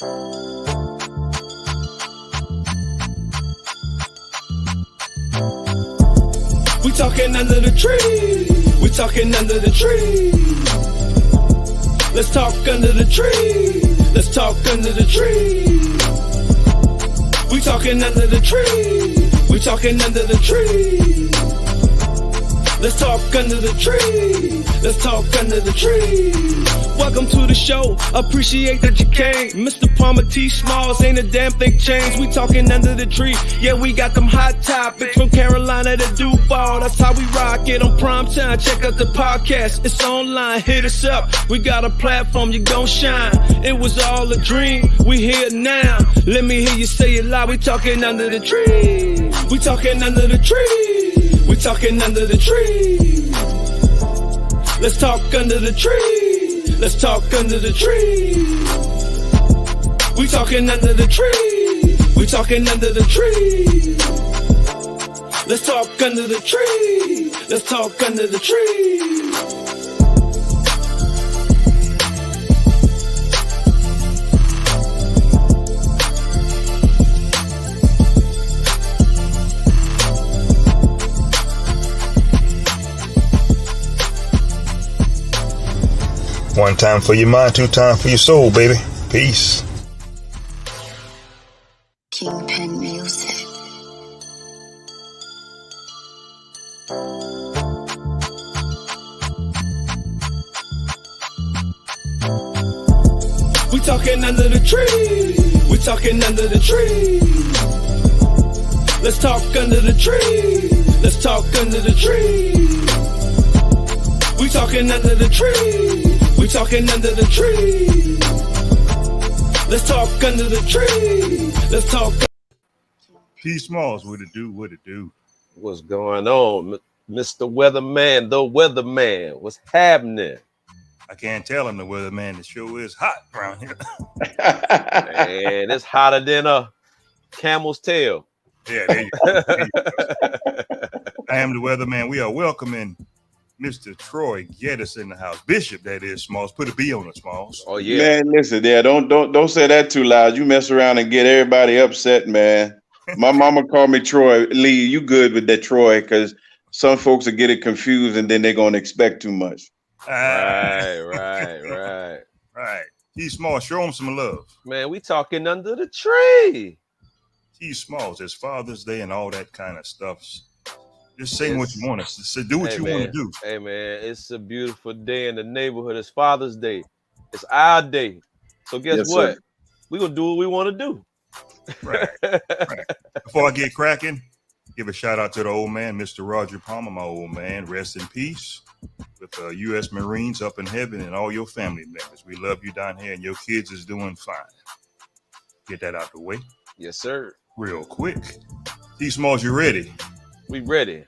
We talking under the tree. We talking under the tree. Let's talk under the tree. Let's talk under the tree. We talking under the tree. We talking under the tree. Let's talk under the tree. Let's talk under the tree. Welcome to the show. Appreciate that you came. Mr. Palmer T. Smalls ain't a damn thing changed. We talking under the tree. Yeah, we got them hot topics from Carolina to Duval. That's how we rock it on prime time. Check out the podcast. It's online. Hit us up. We got a platform. You gon' shine. It was all a dream. We here now. Let me hear you say it loud. We talking under the tree. We talking under the tree. We talking under the tree. Let's talk under the tree. Let's talk under the tree. We talking under the tree. We talking under the tree. Let's talk under the tree. Let's talk under the tree. One time for your mind, two times for your soul, baby. Peace. Kingpin Music. We talking under the tree. We talking under the tree. Let's talk under the tree. Let's talk under the tree. We talking under the tree. We talking under the tree. Let's talk under the tree. Let's talk. P. Smalls, what it do? What it do? What's going on, Mr. Weatherman? The Weatherman. What's happening? I can't tell him the weatherman. The show is hot around here. Man, it's hotter than a camel's tail. Yeah, there you go. I am the weatherman. We are welcoming Mr. Troy Geddis in the house. Bishop, that is, Smalls. Put a B on it, Smalls. Oh yeah. Man, listen, there. Don't say that too loud. You mess around and get everybody upset, man. My mama called me Troy. Lee, you good with that Troy? Because some folks will get it confused and then they're gonna expect too much. Right. T. Smalls, show him some love. Man, we talking under the tree. T. Smalls, it's Father's Day and all that kind of stuff. Just say what you want to do. What you want to do. Hey man, it's a beautiful day in the neighborhood. It's Father's Day. It's our day. So guess what? Sir. We gonna do what we want to do. Right. Before I get cracking, give a shout out to the old man, Mr. Roger Palmer, my old man. Rest in peace with U.S. Marines up in heaven and all your family members. We love you down here, and your kids is doing fine. Get that out the way. Yes, sir. Real quick. T. Smalls, you ready? We ready.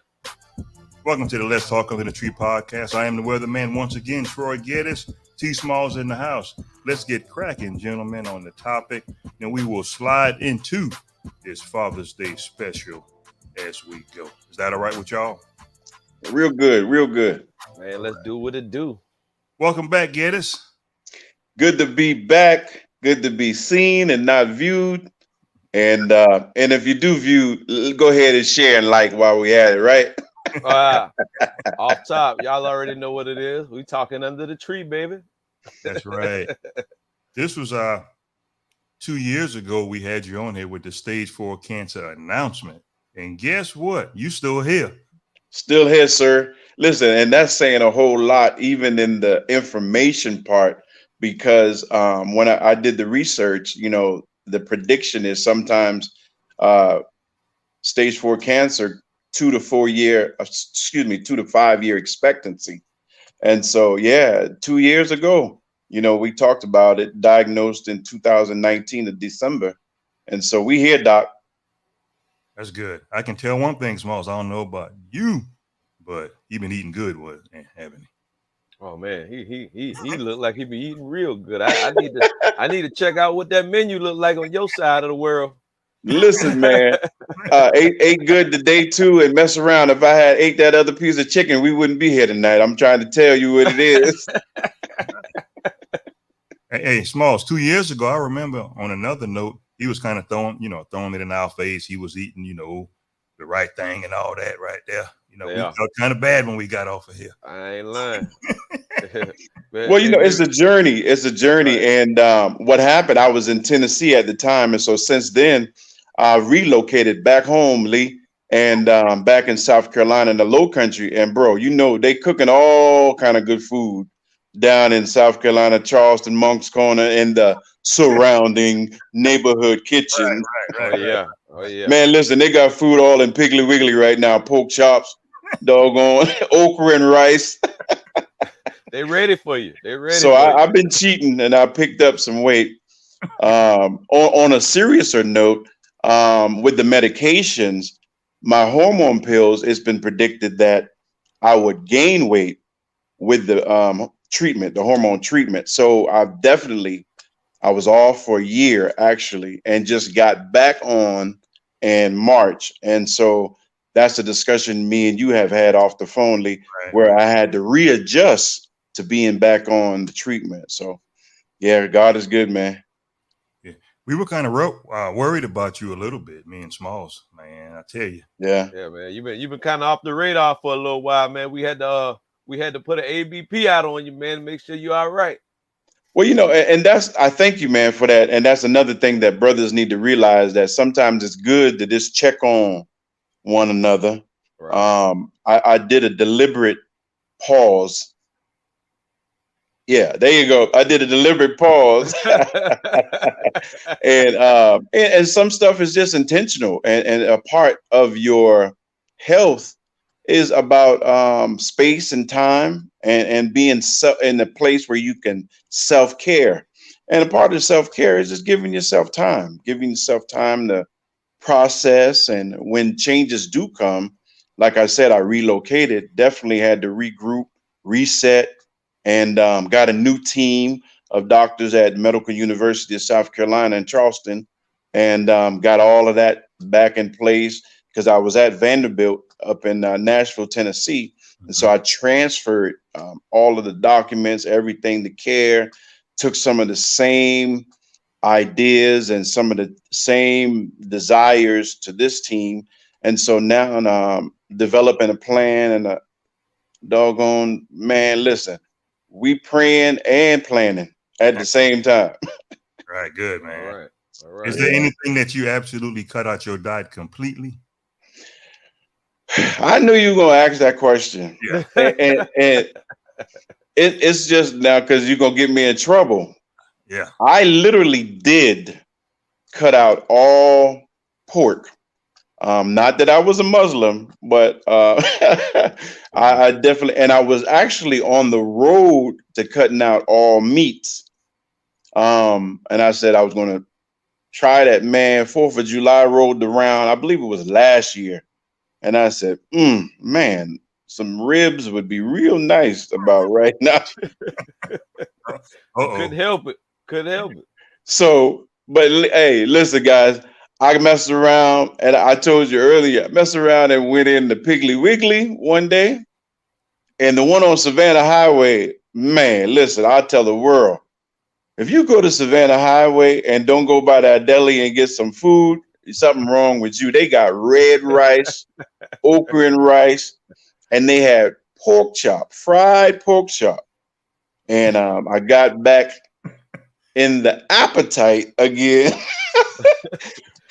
Welcome to the Let's Talk Under the Tree podcast. I am the weatherman once again, Troy Geddis. T. Smalls in the house. Let's get cracking, gentlemen, on the topic. And we will slide into this Father's Day special as we go. Is that all right with y'all? Real good, real good. Man, let's do what it do. Welcome back, Geddis. Good to be back. Good to be seen and not viewed. And if you do view, go ahead and share and like while we at it, right? Off top, y'all already know what it is. We talking under the tree, baby. That's right. This was 2 years ago. We had you on here with the stage 4 cancer announcement. And guess what? You still here. Still here, sir. Listen, and that's saying a whole lot, even in the information part, because when I did the research, the prediction is sometimes stage 4 cancer, 2 to 5 year expectancy. And so, 2 years ago, we talked about it, diagnosed in 2019 of December. And so we here, Doc. That's good. I can tell one thing, Smalls. I don't know about you, but he been eating good, haven't he? Oh man, he look like he be eating real good. I need to check out what that menu look like on your side of the world. Listen, man, ate good today too, and mess around. If I had ate that other piece of chicken, we wouldn't be here tonight. I'm trying to tell you what it is. Hey, Smalls, 2 years ago, I remember on another note, he was kind of throwing it in our face. He was eating, the right thing and all that right there. We Yeah, felt kind of bad when we got off of here. I ain't lying. Well, it's Maybe a journey. It's a journey. right. And what happened, I was in Tennessee at the time. And so since then, I relocated back home, Lee, and back in South Carolina in the low country. And bro, they cooking all kind of good food down in South Carolina, Charleston, Moncks Corner, and the surrounding neighborhood kitchens. Oh yeah. Oh yeah. Man, listen, they got food all in Piggly Wiggly right now. Pork chops, doggone okra and rice. They ready for you. They ready So for you. I've been cheating and I picked up some weight. On a seriouser note, with the medications, my hormone pills, it's been predicted that I would gain weight with the treatment, the hormone treatment. So I was off for a year actually, and just got back on in March. And so that's a discussion me and you have had off the phone, Lee, Right. where I had to readjust to being back on the treatment. So yeah, God is good, man. Yeah. We were kind of worried about you a little bit, me and Smalls, man. I tell you. Yeah. Yeah, man. You've been kind of off the radar for a little while, man. We had to put an ABP out on you, man, to make sure you're all right. Well, and I thank you, man, for that. And that's another thing that brothers need to realize, that sometimes it's good to just check on one another. Right. I did a deliberate pause. Yeah, there you go. I did a deliberate pause. And some stuff is just intentional, and a part of your health is about space and time, and being in a place where you can self-care. And a part of self-care is just giving yourself time to process. And when changes do come, like I said, I relocated, definitely had to regroup, reset, and got a new team of doctors at Medical University of South Carolina in Charleston, and got all of that back in place, because I was at Vanderbilt up in Nashville, Tennessee. And so I transferred all of the documents, everything, the care, took some of the same ideas and some of the same desires to this team. And so now I'm developing a plan, and a doggone, man, listen, we praying and planning at the same time. Right, good, man. All right. All right. Is there anything that you absolutely cut out your diet completely? I knew you were gonna ask that question. Yeah. And it's just now because you're gonna get me in trouble. Yeah. I literally did cut out all pork. Not that I was a Muslim, but I definitely, and I was actually on the road to cutting out all meats. And I said I was going to try that, man. 4th of July rolled around, I believe it was last year. And I said, man, some ribs would be real nice about right now. Couldn't help it. So, but hey, listen, guys, I messed around, and I told you earlier, I messed around and went into Piggly Wiggly one day, and the one on Savannah Highway, man, listen, I'll tell the world, if you go to Savannah Highway and don't go by that deli and get some food, there's something wrong with you. They got red rice, okra and rice, and they had fried pork chop. And I got back in the appetite again.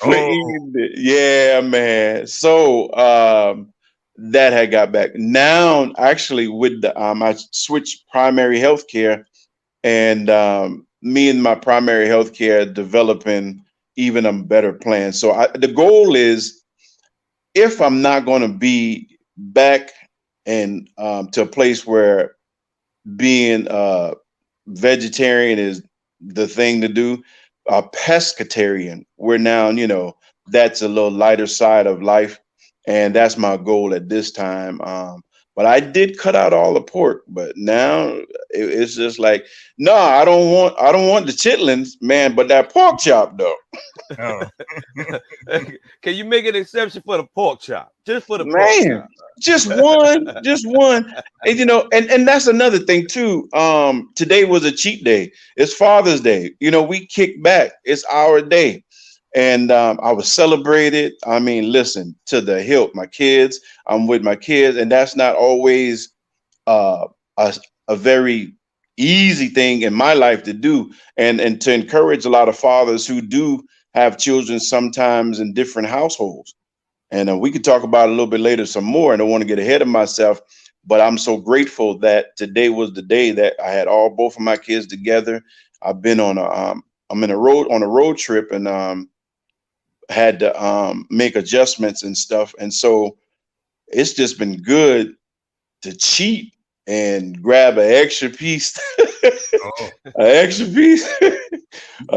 Yeah, man. So that had got back. Now, actually, with the I switched primary health care, and me and my primary health care developing even a better plan. So the goal is, if I'm not going to be back and to a place where being vegetarian is the thing to do, a pescatarian, where now, that's a little lighter side of life. And that's my goal at this time. But I did cut out all the pork. But now it's just like, no, I don't want the chitlins, man. But that pork chop though, Oh, Can you make an exception for the pork chop? Just for the pork man, chop. just one. And and that's another thing too. Today was a cheat day. It's Father's Day. We kick back. It's our day. And I was celebrated. I mean, listen, to the hilt. My kids, I'm with my kids, and that's not always uh, a very easy thing in my life to do. And to encourage a lot of fathers who do have children sometimes in different households. And we could talk about it a little bit later some more. I don't want to get ahead of myself, but I'm so grateful that today was the day that I had both of my kids together. I've been on I'm on a road trip, and had to make adjustments and stuff. And so it's just been good to cheat and grab an extra piece, oh, an extra piece,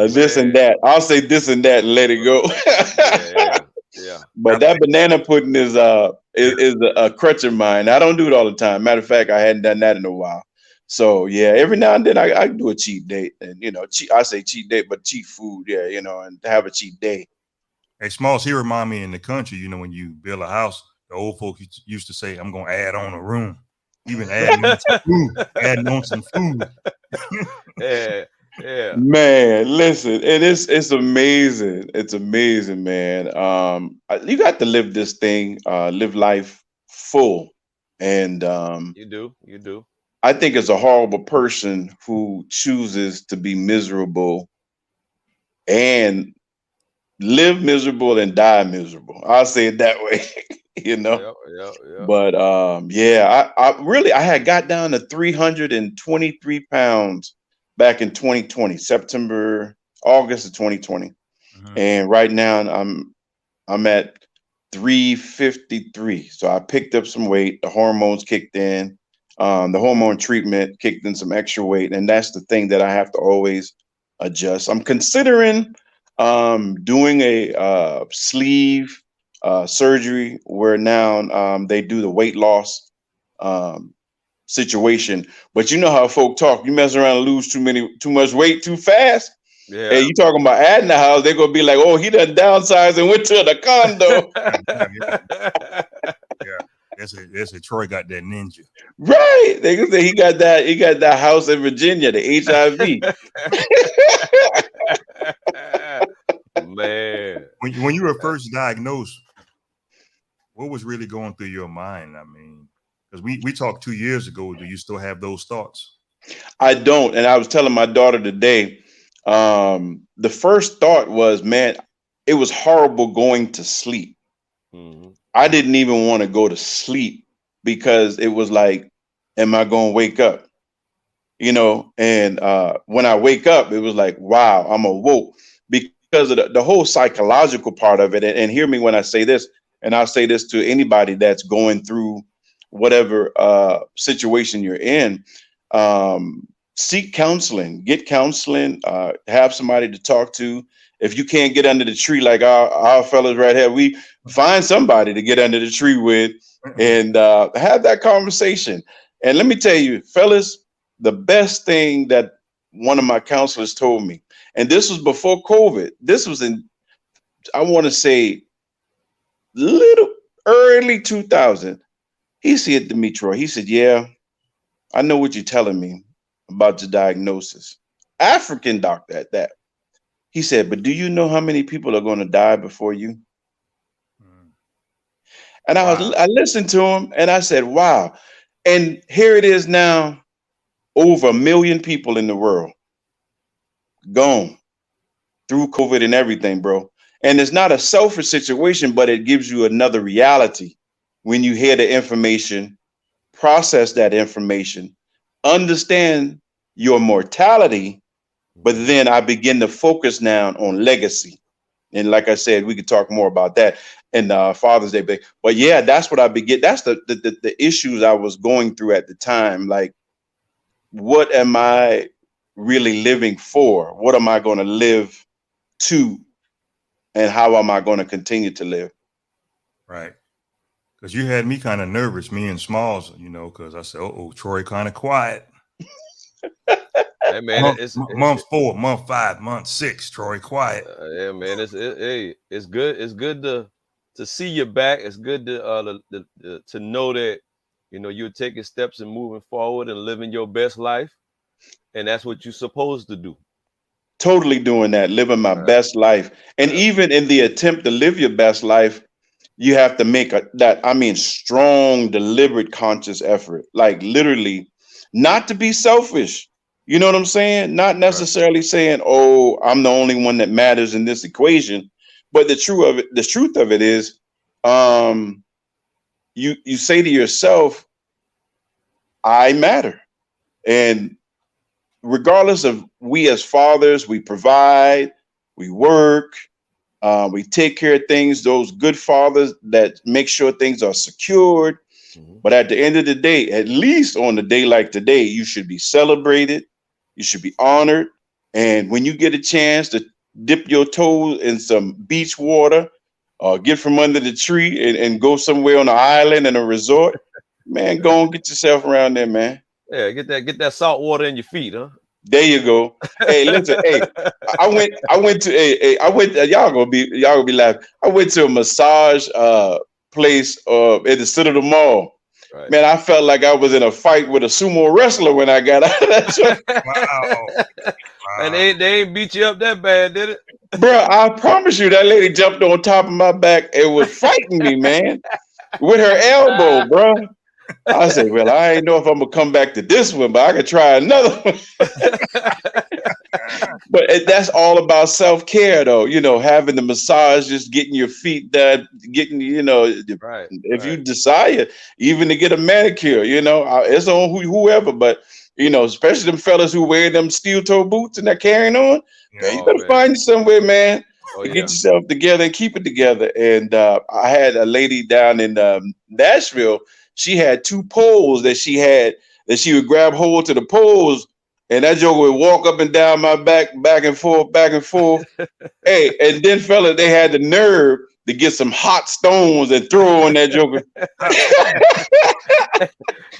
this and that. I'll say this and that and let it go. Yeah. But that banana pudding is a crutch of mine. I don't do it all the time. Matter of fact, I hadn't done that in a while. So yeah, every now and then I do a cheat date, and I say cheat date, but cheat food, yeah, and have a cheat day. hey, Smalls, he remind me in the country, when you build a house, the old folks used to say, I'm going to add on a room. Even adding on some food. Yeah. Man, listen, and it's amazing. It's amazing, man. You got to live this thing, live life full. And You do. I think it's a horrible person who chooses to be miserable and live miserable and die miserable. I'll say it that way, Yeah. But yeah, I had got down to 323 pounds back in 2020, August of 2020. Mhm. And right now I'm at 353. So I picked up some weight, the hormones kicked in, the hormone treatment kicked in some extra weight, and that's the thing that I have to always adjust. I'm considering doing a sleeve surgery where now they do the weight loss situation. But you know how folk talk. You mess around and lose too much weight too fast. Yeah. Hey, you talking about adding the house? They're gonna be like, "Oh, he done downsized and went to the condo." Yeah. That's a Troy got that ninja. Right? They gonna say he got that house in Virginia, the HIV. Man. When you were first diagnosed, what was really going through your mind? I mean, because we talked 2 years ago. Do you still have those thoughts? I don't. And I was telling my daughter today, the first thought was, man, it was horrible going to sleep. Mm-hmm. I didn't even want to go to sleep because it was like, am I going to wake up? And when I wake up, it was like, wow, I'm awoke because of the whole psychological part of it. And hear me when I say this, and I'll say this to anybody that's going through whatever situation you're in. Seek counseling, get counseling, have somebody to talk to. If you can't get under the tree like our fellas right here, we find somebody to get under the tree with and have that conversation. And let me tell you, fellas, the best thing that one of my counselors told me, and this was before COVID, this was in, I want to say, little early 2000. He said to me, Troy, he said, yeah, I know what you're telling me about your diagnosis. African doctor at that. He said, but do you know how many people are going to die before you? And Wow. I listened to him and I said, wow. And here it is now, over 1 million people in the world gone through COVID and everything, bro. And it's not a selfish situation, but it gives you another reality when you hear the information, process that information, understand your mortality. But then I begin to focus now on legacy. And like I said, we could talk more about that in Father's Day. But yeah, that's what I begin. That's the issues I was going through at the time. Like, what am I really living for? What am I going to live to? And how am I going to continue to live? Right. Because you had me kind of nervous, me and Smalls, you know, because I said, oh, Troy kind of quiet. Hey man, month 4, month 5, month 6, Troy quiet. Yeah, man, it's good. It's good to see you back. It's good to know that you're taking steps and moving forward and living your best life, and that's what you're supposed to do. Totally doing that, living my best life. And even in the attempt to live your best life, you have to make strong, deliberate, conscious effort. Like literally, not to be selfish. You know what I'm saying? Not necessarily saying, "Oh, I'm the only one that matters in this equation." But the truth of it is, you say to yourself, "I matter," and regardless of, we as fathers, we provide, we work, we take care of things. Those good fathers that make sure things are secured. Mhm. But at the end of the day, at least on a day like today, you should be celebrated. You should be honored. And when you get a chance to dip your toes in some beach water or get from under the tree and go somewhere on an island and a resort, man, go and get yourself around there, man. Yeah, get that salt water in your feet, huh? There you go. Hey, listen. Hey, I went to y'all gonna be laughing. I went to a massage place at the Citadel Mall. Right. Man, I felt like I was in a fight with a sumo wrestler when I got out of that joint. Wow. And they ain't beat you up that bad, did it? Bro, I promise you, that lady jumped on top of my back and was fighting me, man, with her elbow, bro. I said, well, I ain't know if I'm gonna come back to this one, but I could try another one. But that's all about self-care, though. Having the massage, just getting your feet done, getting, Right. if you desire even to get a manicure, it's on whoever, but especially them fellas who wear them steel toe boots and they're carrying on. Man, you better find you somewhere, man, to get yourself together and keep it together. And I had a lady down in Nashville. She had 2 poles that she would grab hold to the poles, and that joker would walk up and down my back and forth. Hey, and then fella, they had the nerve to get some hot stones and throw on that joker.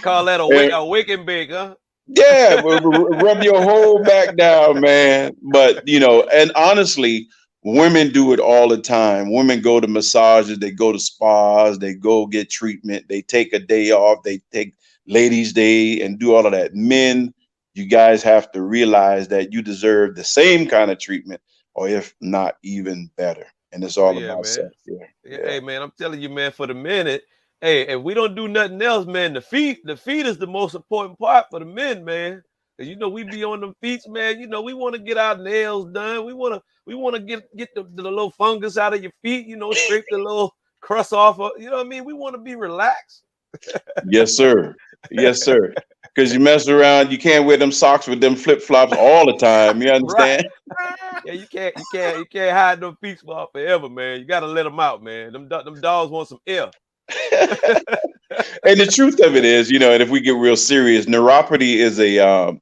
Call that a wake and bake, huh? Yeah, rub your whole back down, man. But and honestly, women do it all the time. Women go to massages, they go to spas, they go get treatment, they take a day off, they take ladies' day and do all of that. Men, you guys have to realize that you deserve the same kind of treatment, or if not even better. And it's all about self-care. Yeah. Hey, man, I'm telling you, man, for the minute, hey, if we don't do nothing else, man, the feet is the most important part for the men, man. Cause we be on them feet, man. We want to get our nails done. We want to get the little fungus out of your feet. Scrape the little crust off. You know what I mean? We want to be relaxed. Yes, sir. Yes, sir. Because you mess around, you can't wear them socks with them flip flops all the time. You understand? Right. Yeah, you can't hide them feet forever, man. You gotta let them out, man. Them dogs want some air. And the truth of it is, and if we get real serious, neuropathy is a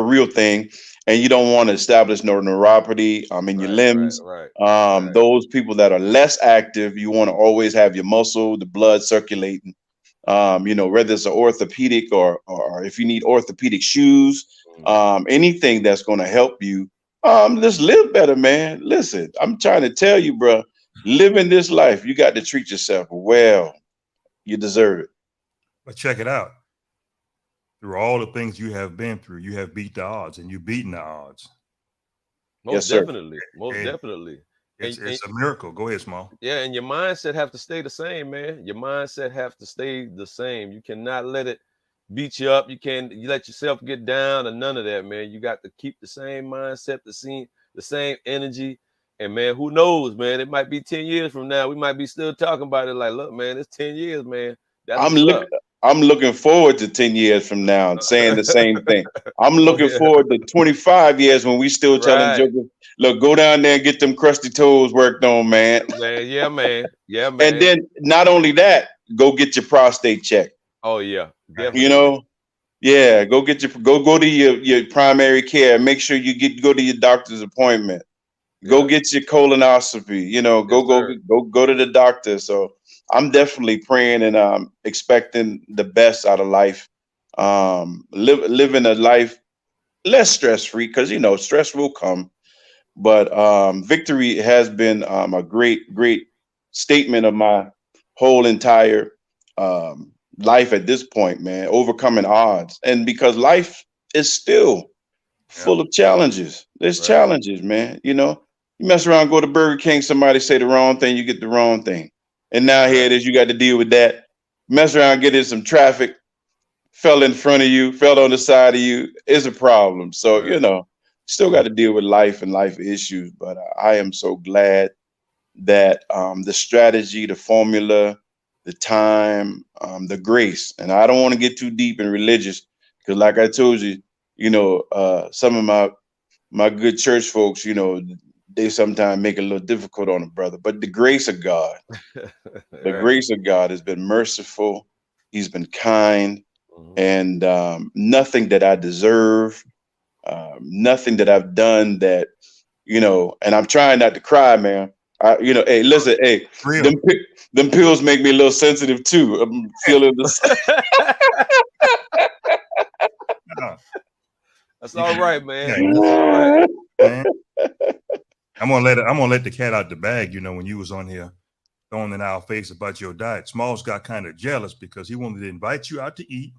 real thing, and you don't want to establish neuropathy in your limbs. Right. Those people that are less active, you want to always have your muscle, the blood circulating. Whether it's an orthopedic or if you need orthopedic shoes, anything that's going to help you just live better, man. Listen, I'm trying to tell you, bro, living this life, you got to treat yourself well. You deserve it. But check it out. Through all the things you have been through, you have beat the odds, and you've beaten the odds. Most definitely. It's a miracle. Go ahead, Small. Yeah, and your mindset have to stay the same, man. Your mindset have to stay the same. You cannot let it beat you up. You let yourself get down or none of that, man. You got to keep the same mindset, the same energy. And man, who knows, man? It might be 10 years from now. We might be still talking about it. Like, look, man, it's 10 years, man. I'm looking forward to 10 years from now and saying the same thing. I'm looking forward to 25 years when we still telling jokers, look, go down there and get them crusty toes worked on, man. Yeah, man. And then not only that, go get your prostate checked. Oh yeah, definitely. Go to your primary care. Make sure you go to your doctor's appointment. Go get your colonoscopy. You know, Yes, sir. go to the doctor. So I'm definitely praying and expecting the best out of life. Living a life less stress free, because you know stress will come. But victory has been a great statement of my whole entire life at this point, man. Overcoming odds, and because life is still Yep. full of challenges. There's Right. challenges, man. You know, you mess around, go to Burger King, somebody say the wrong thing, you get the wrong thing, and now here Right. it is. You got to deal with that. Mess around, get in some traffic, fell in front of you, fell on the side of you, is a problem. So, you Right. know, still got to deal with life and life issues. But I am so glad that the strategy, the formula, the time, the grace, and I don't want to get too deep and religious because, like I told you, you know, some of my good church folks, you know, they sometimes make it a little difficult on a brother. But the grace of God, the Right. grace of God has been merciful. He's been kind, Mhm. and nothing that I deserve, nothing that I've done that, you know. And I'm trying not to cry, man. You know, hey, listen, hey, Real. them them pills make me a little sensitive too. I'm feeling this. Uh, That's you all can- right, man. yeah, That's all right. man. I'm gonna let the cat out the bag. You know, when you was on here throwing in our face about your diet, Smalls got kind of jealous because he wanted to invite you out to eat,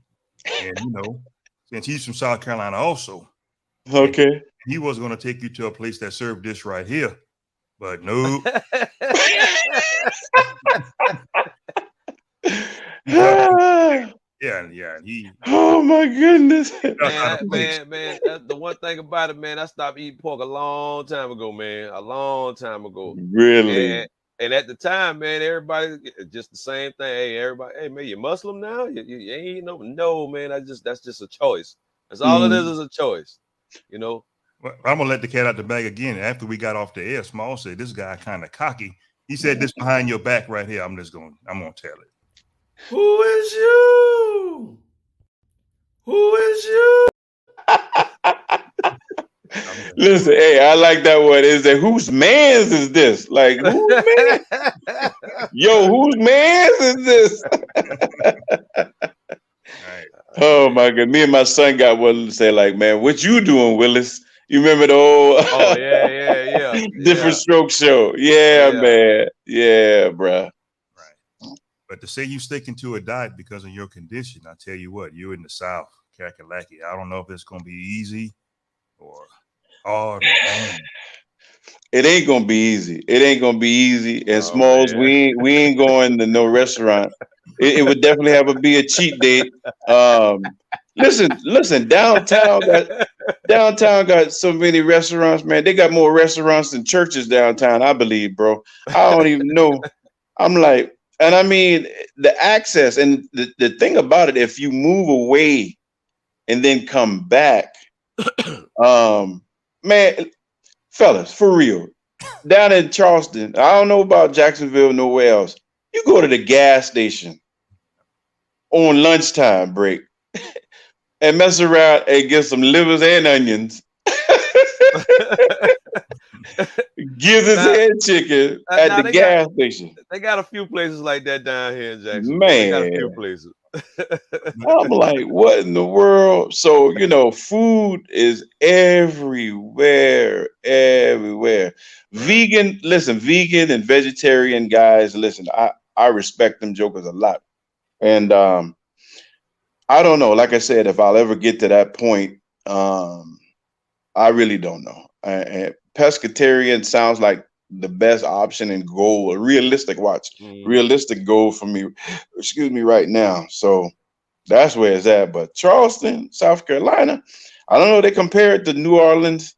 and you know, since he's from South Carolina also, and Okay. he was going to take you to a place that served this right here, but no, he dropped. Yeah, he Oh my goodness. dropped out of place. Man, that's the one thing about it, man. I stopped eating pork a long time ago, man. A long time ago. Really? And and at the time, man, everybody just the same thing. Hey, everybody, hey man, you Muslim now? You ain't eating no, man. That's just a choice. That's all it Mm. is a choice. You know. Well, I'm gonna let the cat out the bag again. After we got off the air, Small said this guy kind of cocky. He said this behind your back right here. I'm gonna tell it. Who is you? Who is you? Listen, hey, I like that one. Is that whose man's is this? Like whose man? Yo, whose man's is this? All right. Oh my god. Me and my son got one to say, like, man, what you doing, Willis? You remember the Oh old different yeah. stroke show? Oh Yeah, yeah. man. Yeah, bruh. Right. But to say you sticking to a diet because of your condition, I tell you what, you're in the South, Kakalaki. I don't know if it's gonna be easy or hard, man. It ain't gonna be easy. It ain't gonna be easy. And Oh Smalls, man. we ain't going to no restaurant. It would definitely have to be a cheat date. Listen, downtown got so many restaurants, man. They got more restaurants than churches downtown, I believe, bro. I don't even know. I'm like, and I mean the access and the thing about it, if you move away and then come back, man, fellas, for real. Down in Charleston, I don't know about Jacksonville, nowhere else. You go to the gas station on lunchtime break and mess around and get some livers and onions, gizzards now, and chicken at now the gas station. they got a few places like that down here in Jacksonville. They got a few Man, places. I'm like, what in the world? So, you know, food is everywhere, everywhere. Right. Vegan and vegetarian guys, listen, I respect them jokers a lot. And I don't know, like I said, if I'll ever get to that point, I really don't know. Pescatarian sounds like the best option and goal, a Mhm. realistic goal for me, excuse me, right now. So that's where it's at. But Charleston, South Carolina, I don't know. They compare it to New Orleans,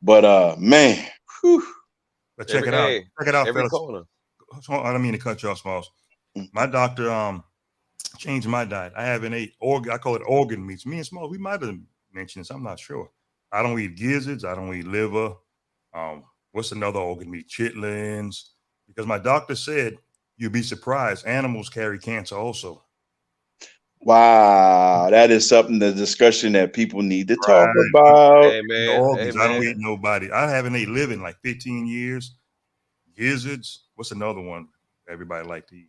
but man, whew, But check Every it out. hey, Check it out, every fellas. corner. I don't mean to cut you off, Smalls. mm, My doctor changed my diet. I haven't ate organ. I call it organ meats. Me and Smalls, we might have mentioned this. I'm not sure. I don't eat gizzards. I don't eat liver. What's another organ meat? Chitlins. Because my doctor said you'd be surprised. Animals carry cancer also. Wow, that is something, the discussion that people need to talk Right. about. Hey The man, hey organs. I don't man. eat nobody. I haven't ate liver in like 15 years. Gizzards. What's another one everybody like to eat?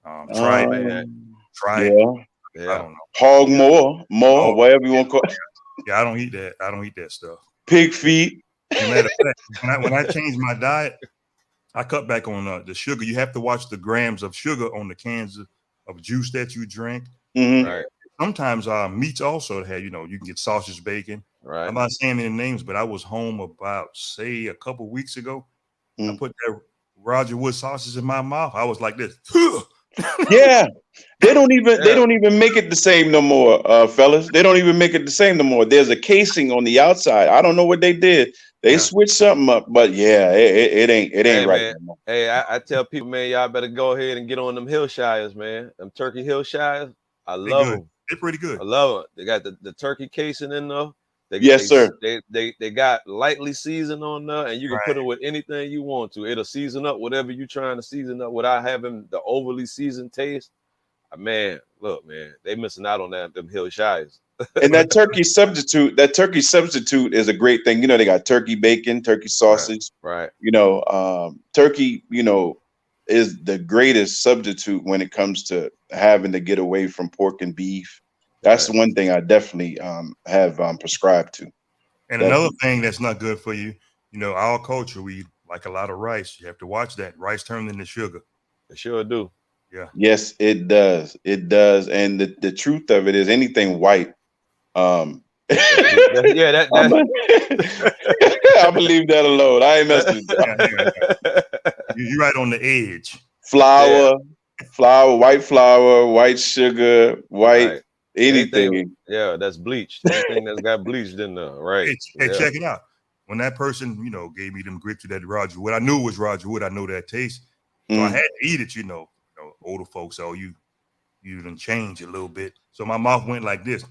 Oh Tripe. man, Tripe. Yeah, I yeah. don't know. hog more, Oh, whatever you want to call it. yeah, I don't eat that. I don't eat that stuff. Pig feet. As a matter of fact, when I changed my diet, I cut back on the sugar. You have to watch the grams of sugar on the cans of juice that you drink. Hmm. Right, Sometimes meats also have, you can get sausage, bacon. I'm right. not saying any names, but I was home about, say, a couple weeks ago. I Mm. put that Roger Wood sausage in my mouth. I was like this. Yeah, they don't Yeah, even make it the same no more, fellas. They don't even make it the same no more. There's a casing on the outside. I don't know what they did. They Yeah, switched something up, but yeah, it ain't hey right man. no more. Hey, I tell people, man, y'all better go ahead and get on them Hillshires, man. Them turkey Hillshires. I they love good. them. They're pretty good. I love it. They got the turkey casing in there. Yes, sir. They got lightly seasoned on there, and you can put Right. it with anything you want to. It'll season up whatever you're trying to season up without having the overly seasoned taste. Man, look, man, they missing out on them Hillshires. And Well, that turkey substitute is a great thing. They got turkey bacon, turkey Right, sausage. right. Turkey, is the greatest substitute when it comes to having to get away from pork and beef. That's Right. the one thing I definitely have prescribed to. and another Definitely. thing that's not good for you, our culture, we like a lot of rice. You have to watch that. Rice turns into sugar. They sure do. Yeah. Yes, it does. It does. And the truth of it is anything white. Um, That's bleak. Yeah, I'm gonna I'm leave that alone. I ain't messing with that. Yeah, yeah, yeah. You're right on the edge. yeah, Flour, white flour, white sugar, white right. Anything, anything. yeah, that's bleached. Anything that's got bleached in there, right? Hey, Yeah. check it out. When that person, gave me them grits with that Roger Wood, I knew it was Roger Wood. I know that taste. So I Mm. had to eat it, older folks, oh, you done change a little bit. So my mouth went like this.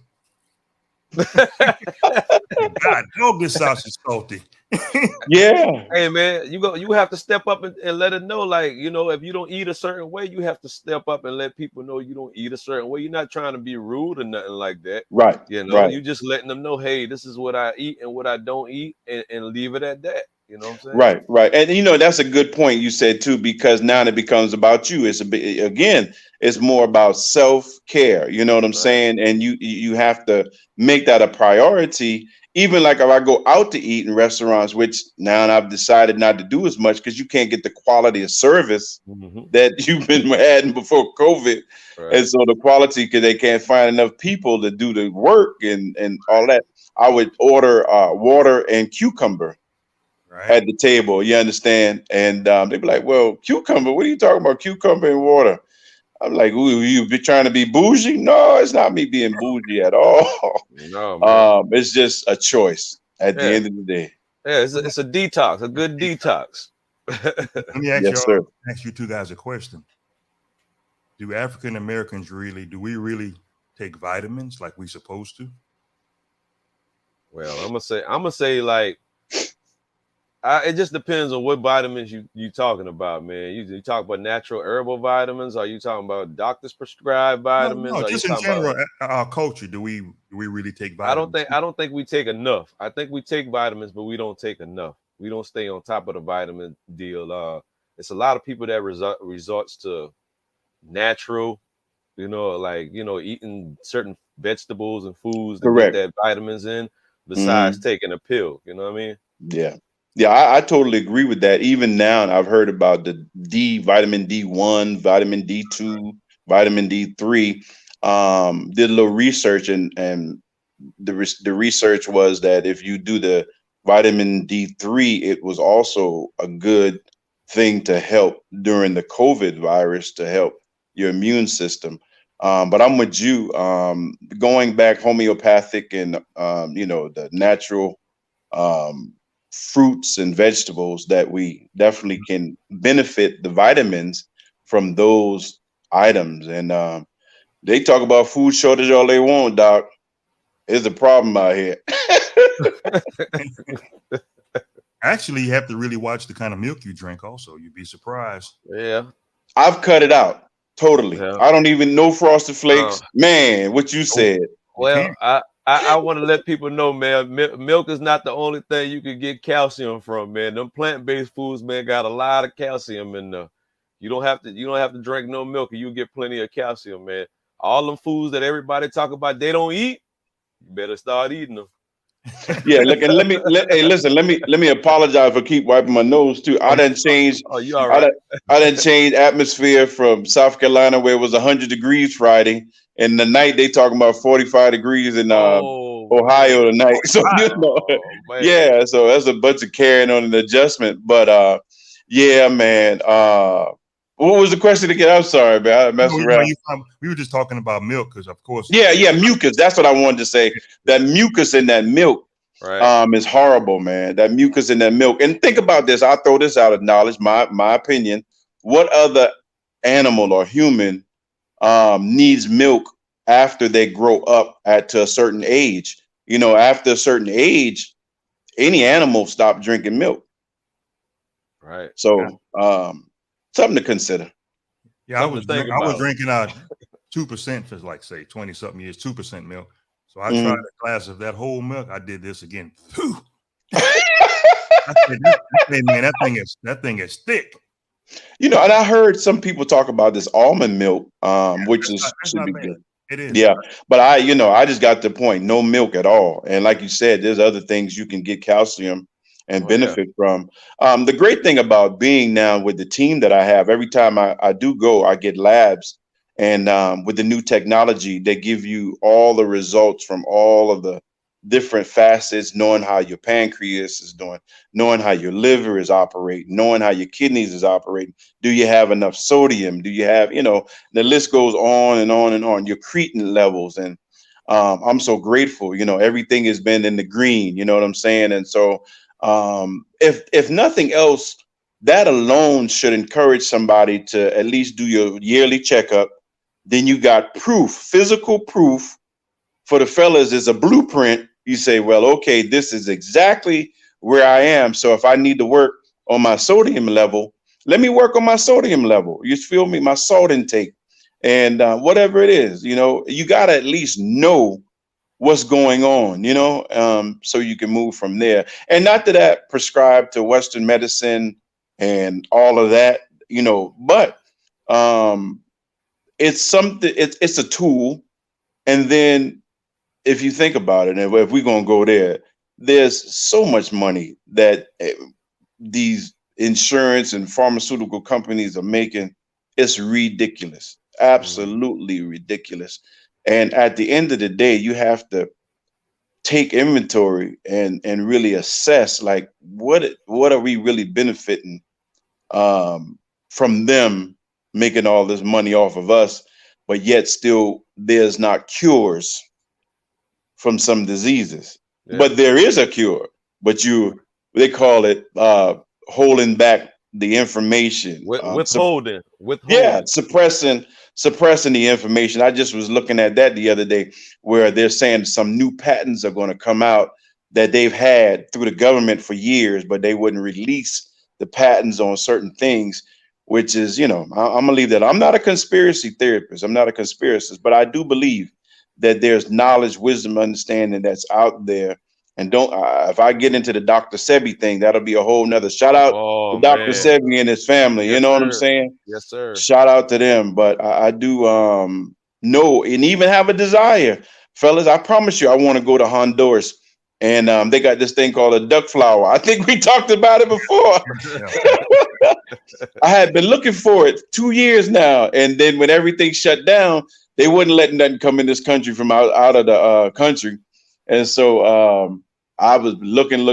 God, dog, this sausage is salty. Yeah, Hey man, you have to step up and let it know. Like, if you don't eat a certain way, you have to step up and let people know you don't eat a certain way. You're not trying to be rude or nothing like that. right, right. You just letting them know, hey, this is what I eat and what I don't eat, and leave it at that. You know what I'm saying? Right, right. And that's a good point you said too, because now it becomes about you. It's a bit, again, it's more about self-care. You know what I'm Right. saying? And you have to make that a priority. Even like if I go out to eat in restaurants, which now I've decided not to do as much because you can't get the quality of service Mhm. that you've been having before COVID. Right. And so the quality, because they can't find enough people to do the work and all that. I would order water and cucumber Right. at the table, you understand? And they'd be like, well, cucumber, what are you talking about? Cucumber and water. I'm like, ooh, you be trying to be bougie? No, it's not me being bougie at all. No, man. It's just a choice at the Yeah. end of the day. Yeah, it's a detox, a good detox. Let me Yes, sir. ask you two guys a question. Do African Americans do we really take vitamins like we supposed to? Well, I'm gonna say like it just depends on what vitamins you talking about, man. You talk about natural herbal vitamins? Are you talking about doctors prescribed No, vitamins? no, Are you just in talking about? general, our culture, do we really take vitamins? I don't think we take enough. I think we take vitamins, but we don't take enough. We don't stay on top of the vitamin deal. It's a lot of people that resorts to natural, eating certain vegetables and foods to get Correct. that vitamins in, besides Mhm. taking a pill. You know what I mean? Yeah. Yeah, I totally agree with that. Even now, I've heard about the vitamin D1, vitamin D2, vitamin D3. Did a little research, and the research was that if you do the vitamin D3, it was also a good thing to help during the COVID virus to help your immune system. But I'm with you. Going back homeopathic and the natural um, fruits and vegetables that we definitely can benefit the vitamins from those items. And they talk about food shortage all they want, Doc. It's a problem out here. Actually, you have to really watch the kind of milk you drink. Also, you'd be surprised. Yeah. I've cut it out. Totally. Yeah. I don't even know Frosted Flakes. Man, what you said. Well, I want to let people know, man, milk is not the only thing you can get calcium from, man. Them plant-based foods, man, got a lot of calcium in there. You don't have to drink no milk and you get plenty of calcium, man. All them foods that everybody talk about they don't eat, you better start eating them. Yeah, look, and hey, listen, let me apologize for keep wiping my nose too. I done changed. Oh, you all right? I done changed atmosphere from South Carolina where it was 100 degrees Friday, and the night they talking about 45 degrees in Ohio tonight. So yeah, so that's a bunch of carrying on an adjustment. But yeah, man. What was the question again? I'm sorry, man. I messed around. We were just talking about milk because, of course. Yeah, mucus. That's what I wanted to say. That mucus in that milk is horrible, man. That mucus in that milk. And think about this. I'll throw this out of knowledge, my opinion. What other animal or human needs milk after they grow up to a certain age? You know, after a certain age, any animal stop drinking milk. Right. So something to consider. Yeah, I was drinking 2% for like say 20 something years, 2% milk. So I tried a glass of that whole milk. I did this again. I said, man, that thing is thick. You know, and I heard some people talk about this almond milk, which should be good. It is. Yeah, but I just got the point. No milk at all. And like you said, there's other things you can get calcium and benefit from. The great thing about being now with the team that I have, every time I do go, I get labs. And with the new technology, they give you all the results from all of the different facets, knowing how your pancreas is doing, knowing how your liver is operating, knowing how your kidneys is operating. Do you have enough sodium? Do you have, the list goes on and on and on, your creatine levels. And I'm so grateful, everything has been in the green, you know what I'm saying? And so if nothing else, that alone should encourage somebody to at least do your yearly checkup. Then you got proof, physical proof. For the fellas is a blueprint. You say, well, okay, this is exactly where I am. So if I need to work on my sodium level, let me work on my sodium level. You feel me? My salt intake and whatever it is, you got to at least know what's going on, so you can move from there. And not that prescribed to Western medicine and all of that, but it's something, it's a tool. And then if you think about it, and if we're going to go there, there's so much money that these insurance and pharmaceutical companies are making. It's ridiculous, absolutely ridiculous. And at the end of the day, you have to take inventory and really assess, like, what are we really benefiting from them making all this money off of us, but yet still there's not cures from some diseases. But there is a cure, but they call it holding back the information. Withholding. Yeah, suppressing the information. I just was looking at that the other day, where they're saying some new patents are going to come out that they've had through the government for years, but they wouldn't release the patents on certain things, which is, I'm gonna leave that. I'm not a conspiracy theorist. I'm not a conspiracist, but I do believe that there's knowledge, wisdom, understanding that's out there. And don't, if I get into the Dr. Sebi thing, that'll be a whole nother shout out to Dr. Sebi and his family. Yes, you know sir. what I'm saying? Yes, sir. Shout out to them. But I do know and even have a desire, fellas. I promise you, I want to go to Honduras. And they got this thing called a duck flower. I think we talked about it before. I had been looking for it 2 years now. And then when everything shut down, they wouldn't let nothing come in this country from out of the country. And so I was looking.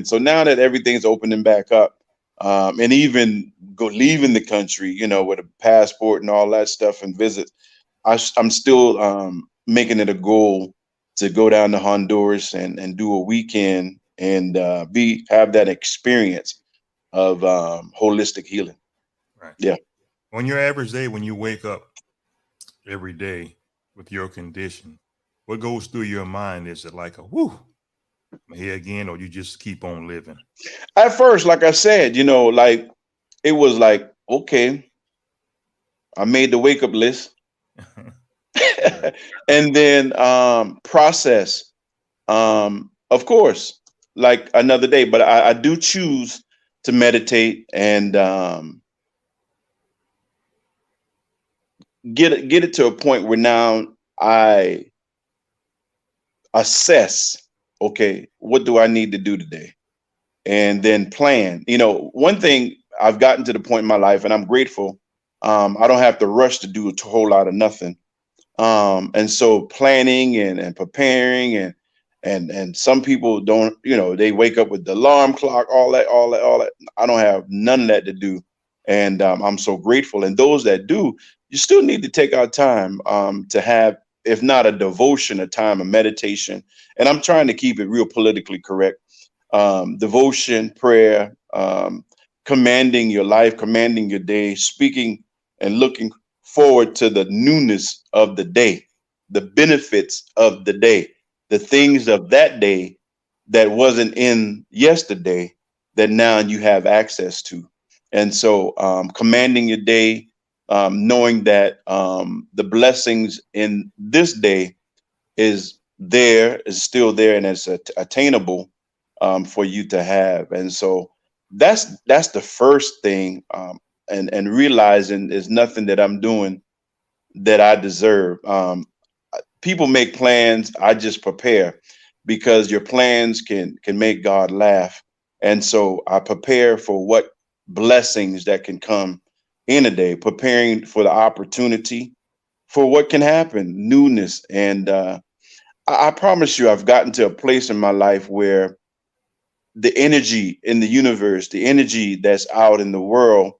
So now that everything's opening back up, and even leaving the country, with a passport and all that stuff and visit, I'm still making it a goal to go down to Honduras and do a weekend and have that experience of holistic healing. Right. Yeah. On your average day, when you wake up every day with your condition, what goes through your mind? Is it like I'm here again, or you just keep on living? At first, like I said, like it was like, okay, I made the wake up list. And then process. Of course, like another day, but I do choose to meditate and get it to a point where now I assess, okay, what do I need to do today? And then plan. You know, one thing I've gotten to the point in my life, and I'm grateful, I don't have to rush to do a whole lot of nothing. And so planning and preparing and some people don't, you know, they wake up with the alarm clock, all that. I don't have none of that to do. And I'm so grateful. And those that do, you still need to take our time to have, if not a devotion, a time of meditation. And I'm trying to keep it real politically correct. Devotion, prayer, commanding your life, commanding your day, speaking and looking forward to the newness of the day, the benefits of the day, the things of that day that wasn't in yesterday that now you have access to. And so commanding your day, knowing that the blessings in this day is still there, and it's attainable for you to have. And so that's the first thing, and realizing there's nothing that I'm doing that I deserve. People make plans. I just prepare because your plans can make God laugh. And so I prepare for what blessings that can come in a day, preparing for the opportunity for what can happen, newness. And I promise you, I've gotten to a place in my life where the energy in the universe, the energy that's out in the world,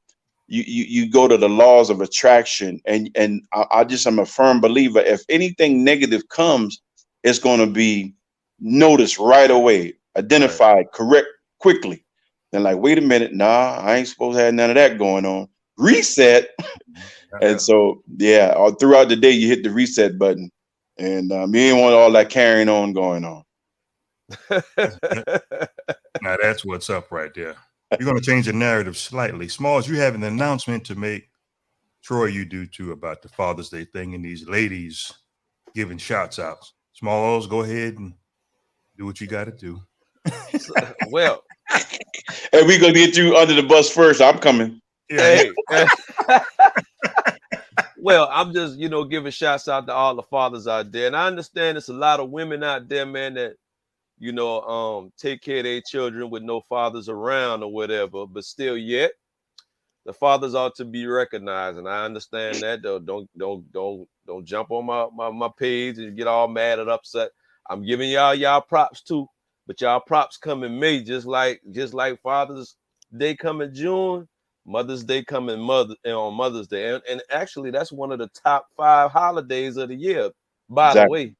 you go to the laws of attraction, and I'm a firm believer. If anything negative comes, it's going to be noticed right away, Right. identified, correct quickly. Then like, wait a minute, nah, I ain't supposed to have none of that going on. Reset. Yeah. And so yeah, all throughout the day you hit the reset button, and you ain't want all that carrying on going on. Now that's what's up right there. You're going to change the narrative slightly. Smalls, you have an announcement to make. Troy, you do too, about the Father's Day thing and these ladies giving shots out. Smalls, go ahead and do what you got to do. Well, Hey, we gonna get you under the bus first. I'm coming. Yeah, hey. Well, I'm just, giving shouts out to all the fathers out there. And I understand there's a lot of women out there, man, that, take care of their children with no fathers around or whatever. But still yet, the fathers ought to be recognized. And I understand that. Though. Don't jump on my page and get all mad and upset. I'm giving y'all props too. But y'all props come in May, just like Father's Day come in June. Mother's Day coming on Mother's Day. And actually, that's one of the top 5 holidays of the year, by the Exactly. way.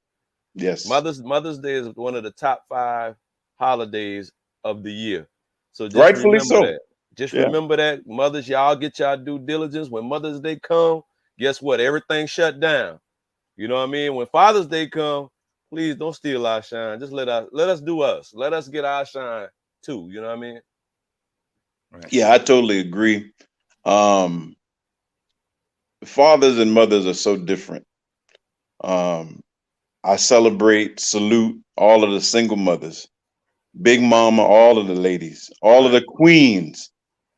Yes. Mother's Day is one of the top 5 holidays of the year. So just Rightfully remember so. that. Just Yeah. remember that. Mothers, y'all get y'all due diligence. When Mother's Day come, guess what? Everything shut down. You know what I mean? When Father's Day come, please don't steal our shine. Just let us do us. Let us get our shine too. You know what I mean? right. Yeah, I totally agree. Um, Fathers and mothers are so different. Um, I salute all of the single mothers, Big Mama, all of the ladies, all of Right. the queens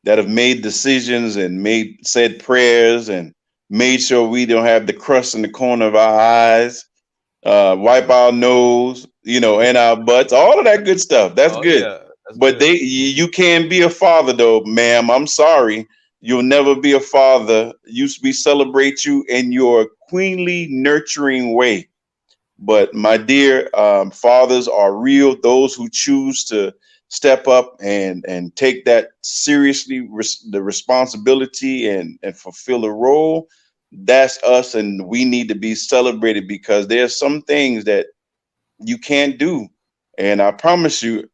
that have made decisions and said prayers and made sure we don't have the crust in the corner of our eyes, wipe our nose, and our butts, all of that good stuff. That's Oh good. yeah, that's But good. you can be a father though, ma'am. I'm sorry. You'll never be a father. We celebrate you in your queenly, nurturing way. But my dear, fathers are real. Those who choose to step up and take that seriously, the responsibility and fulfill a role, that's us, and we need to be celebrated because there's some things that you can't do. And I promise you,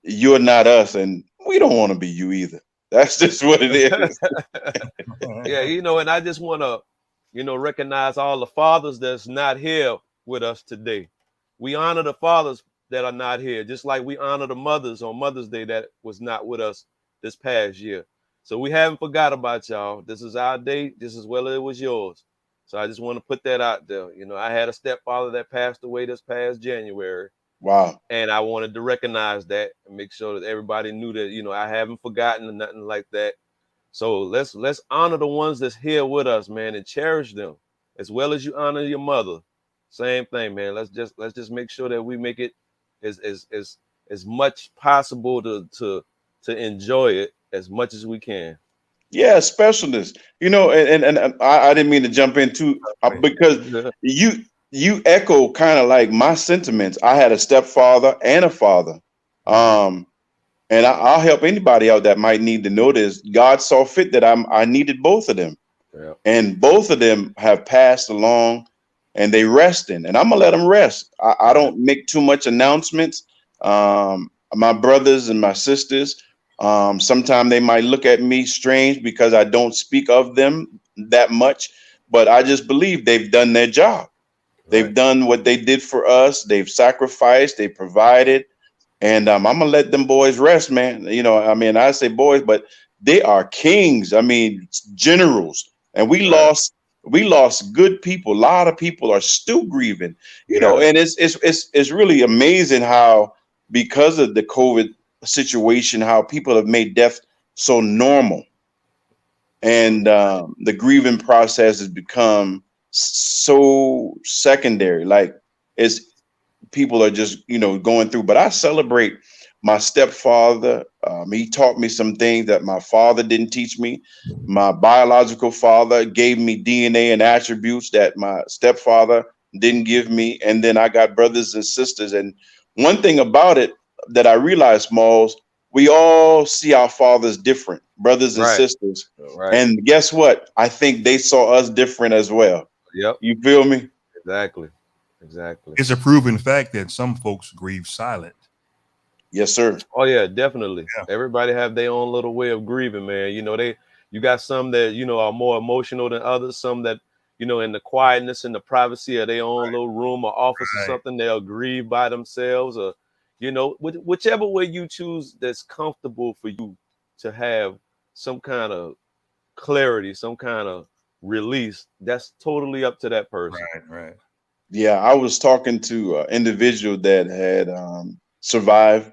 you're not us, and we don't want to be you either. That's just what it is. Yeah, and I just want to, recognize all the fathers that's not here with us today. We honor the fathers that are not here, just like we honor the mothers on Mother's Day that was not with us this past year. So we haven't forgot about y'all. This is our day, just as well as it was yours. So I just want to put that out there. You know, I had a stepfather that passed away this past January. Wow. And I wanted to recognize that and make sure that everybody knew that, you know, I haven't forgotten or nothing like that. So let's honor the ones that's here with us, man, and cherish them as well as you honor your mother. Same thing, man. Let's just make sure that we make it as much possible to enjoy it as much as we can. Yeah, specialness. You know, and I didn't mean to jump in too because Yeah. you echo kind of like my sentiments. I had a stepfather and a father. And I'll help anybody out that might need to know this. God saw fit that I needed both of them. Yeah. And both of them have passed along and they resting. And I'm gonna let them rest. I don't make too much announcements. My brothers and my sisters, sometimes they might look at me strange because I don't speak of them that much, but I just believe they've done their job. They've done what they did for us. They've sacrificed, they provided. And I'm gonna let them boys rest, man. You know, I mean, I say boys, but they are kings. I mean, generals. And we lost good people. A lot of people are still grieving, you know, and it's really amazing how, because of the COVID situation, how people have made death so normal. And the grieving process has become so secondary. Like, it's people are just, you know, going through. But I celebrate my stepfather. He taught me some things that my father didn't teach me. My biological father gave me DNA and attributes that my stepfather didn't give me. And then I got brothers and sisters. And one thing about it that I realized, Smalls, we all see our fathers different, brothers and sisters. And guess what? I think they saw us different as well. Yep. You feel me? Exactly. It's a proven fact that some folks grieve silent. Yes, sir. Oh yeah, definitely. Yeah. Everybody have their own little way of grieving, man. You know, you got some that, you know, are more emotional than others. Some that, you know, in the quietness and the privacy of their own little room or office or something, they'll grieve by themselves, or, you know, whichever way you choose that's comfortable for you to have some kind of clarity, some kind of release. That's totally up to that person. Right. Yeah, I was talking to an individual that had survived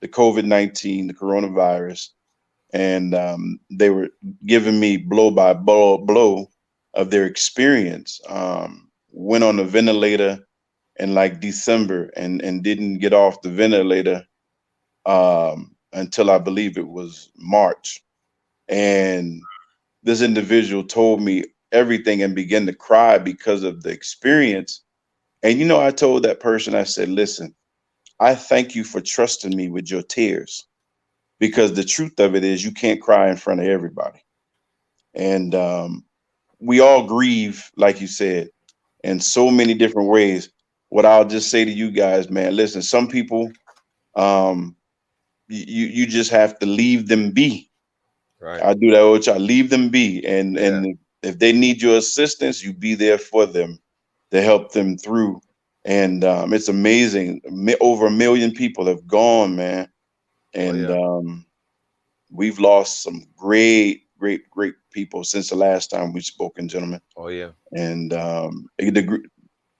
the COVID-19, the coronavirus, and they were giving me blow by blow of their experience. Went on a ventilator in like December and didn't get off the ventilator until I believe it was March. And this individual told me everything and began to cry because of the experience. And, you know, I told that person, I said, listen, I thank you for trusting me with your tears, because the truth of it is you can't cry in front of everybody. And we all grieve, like you said, in so many different ways. What I'll just say to you guys, man, listen, some people, you just have to leave them be. Right. I do that with y'all. Leave them be. And if they need your assistance, you be there for them to help them through. And it's amazing. Over 1 million people have gone, man. And we've lost some great people since the last time we've spoken, gentlemen. Oh yeah. And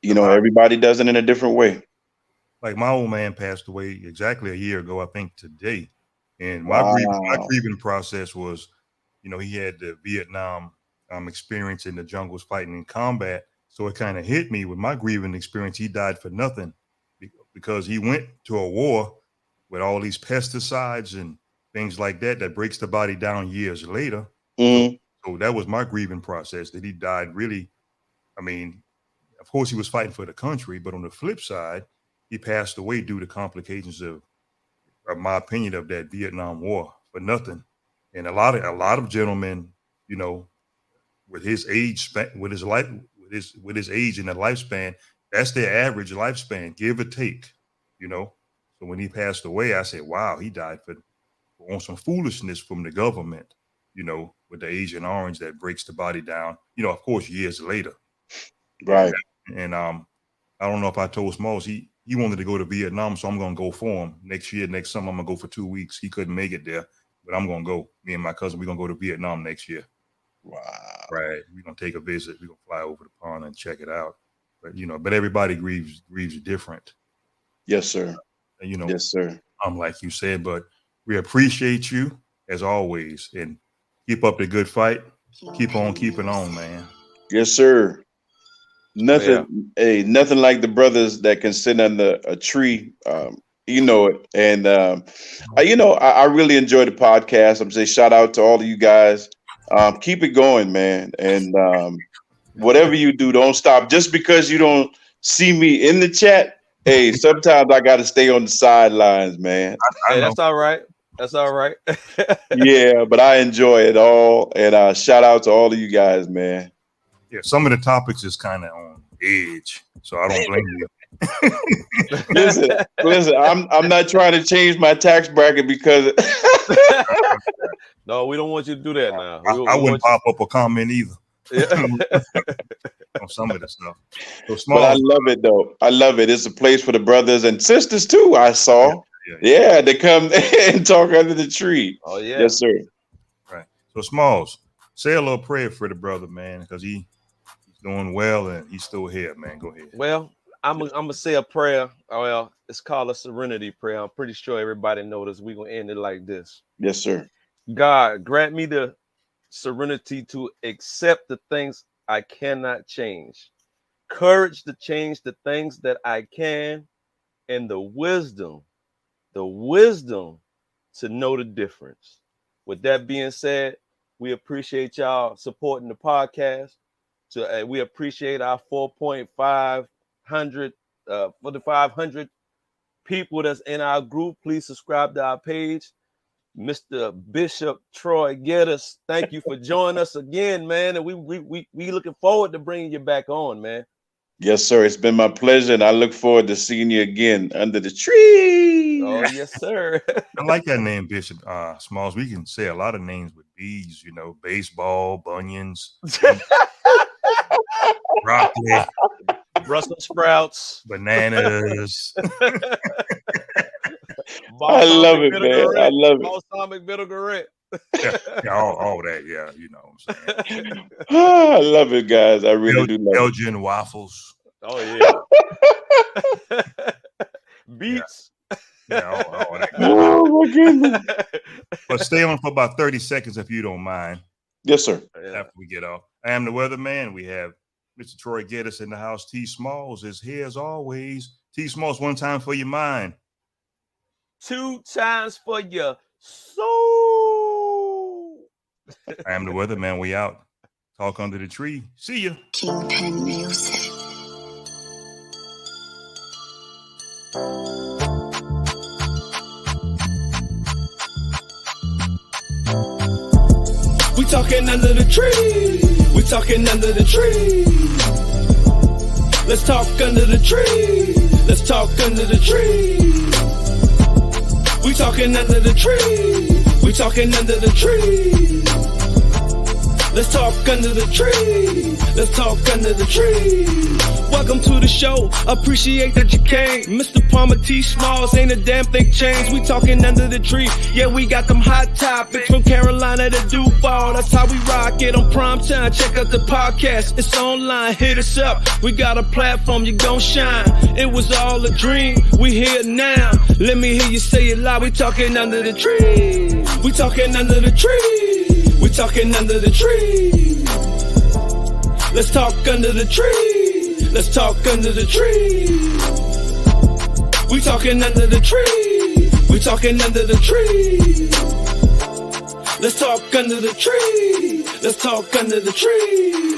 you know, everybody does it in a different way. Like my old man passed away exactly a year ago, I think today. And my grieving process was, you know, he had the Vietnam experience in the jungles fighting in combat. So it kind of hit me with my grieving experience. He died for nothing because he went to a war with all these pesticides and things like that breaks the body down years later. So that was my grieving process, that he died really. I mean, of course he was fighting for the country, but on the flip side, he passed away due to complications of my opinion, of that Vietnam War for nothing. And a lot of gentlemen, you know, with his age, with his life, with his age and the lifespan, that's their average lifespan, give or take, you know. So when he passed away, I said, wow, he died on some foolishness from the government, you know, with the Agent Orange that breaks the body down, you know, of course, years later. Right. And I don't know if I told Smalls, he wanted to go to Vietnam, so I'm going to go for him next year, next summer. I'm going to go for 2 weeks. He couldn't make it there, but I'm gonna go. Me and my cousin, we're gonna go to Vietnam next year. Wow. Right. We're gonna take a visit. We're gonna fly over the pond and check it out. But but everybody grieves different. Yes, sir. And yes, sir. Like you said, but we appreciate you as always, and keep up the good fight. Keep on keeping on, man. Yes, sir. Nothing, nothing like the brothers that can sit under a tree. You know it. And I really enjoy the podcast. I'm saying shout out to all of you guys. Keep it going, man. And whatever you do, don't stop. Just because you don't see me in the chat, hey, sometimes I got to stay on the sidelines, man. Hey, that's all right. That's all right. Yeah, but I enjoy it all. And shout out to all of you guys, man. Yeah, some of the topics is kind of on edge, so I don't blame you. listen, I'm not trying to change my tax bracket because no, we don't want you to do that now. I wouldn't pop up a comment either. Yeah. On some of the stuff. So but I love it though. I love it. It's a place for the brothers and sisters too. I saw. Yeah, they come and talk under the tree. Oh yeah. Yes, sir. Right. So Smalls, say a little prayer for the brother, man, because he's doing well and he's still here, man. Go ahead. Well, I'm gonna say a prayer. Well, it's called a serenity prayer. I'm pretty sure everybody knows. We're gonna end it like this. Yes, sir. God, grant me the serenity to accept the things I cannot change, courage to change the things that I can, and the wisdom to know the difference. With that being said, we appreciate y'all supporting the podcast. So we appreciate our 4,500 for the 500 people that's in our group. Please subscribe to our page. Mr. Bishop Troy Geddis, thank you for joining us again, man. And we looking forward to bringing you back on, man. Yes, sir. It's been my pleasure, and I look forward to seeing you again under the tree. Oh, yes, sir. I like that name, Bishop Smalls. We can say a lot of names with B's, baseball, bunions, broccoli, Brussels sprouts, bananas. I love it, man. I love it. Balsamic vinaigrette. all that, yeah, you know what I'm saying. I love it, guys. I really do love Belgian waffles. Oh, yeah. Beets. Yeah, all that. Oh, my goodness. But stay on for about 30 seconds if you don't mind. Yes, sir. After we get off. I am the weatherman. We have Mr. Troy Geddis in the house. T. Smalls is here as always. T. Smalls, one time for your mind. 2 times for your soul. I am the weatherman. We out. Talk under the tree. See ya. Kingpin Music. We talking under the tree. We talking under the tree. Let's talk under the tree. Let's talk under the tree. We talking under the tree. We talking under the tree. Let's talk under the tree. Let's talk under the tree. Welcome to the show. Appreciate that you came. Mr. Palmer T. Smalls, ain't a damn thing changed. We talking under the tree. Yeah, we got them hot topics from Carolina to Duval. That's how we rock it on prime time. Check out the podcast. It's online. Hit us up. We got a platform. You gon' shine. It was all a dream. We here now. Let me hear you say it loud. We talking under the tree. We talking under the tree. We talking under the tree. Let's talk under the tree. Let's talk under the tree. We talking under the tree. We talking under the tree. Let's talk under the tree. Let's talk under the tree.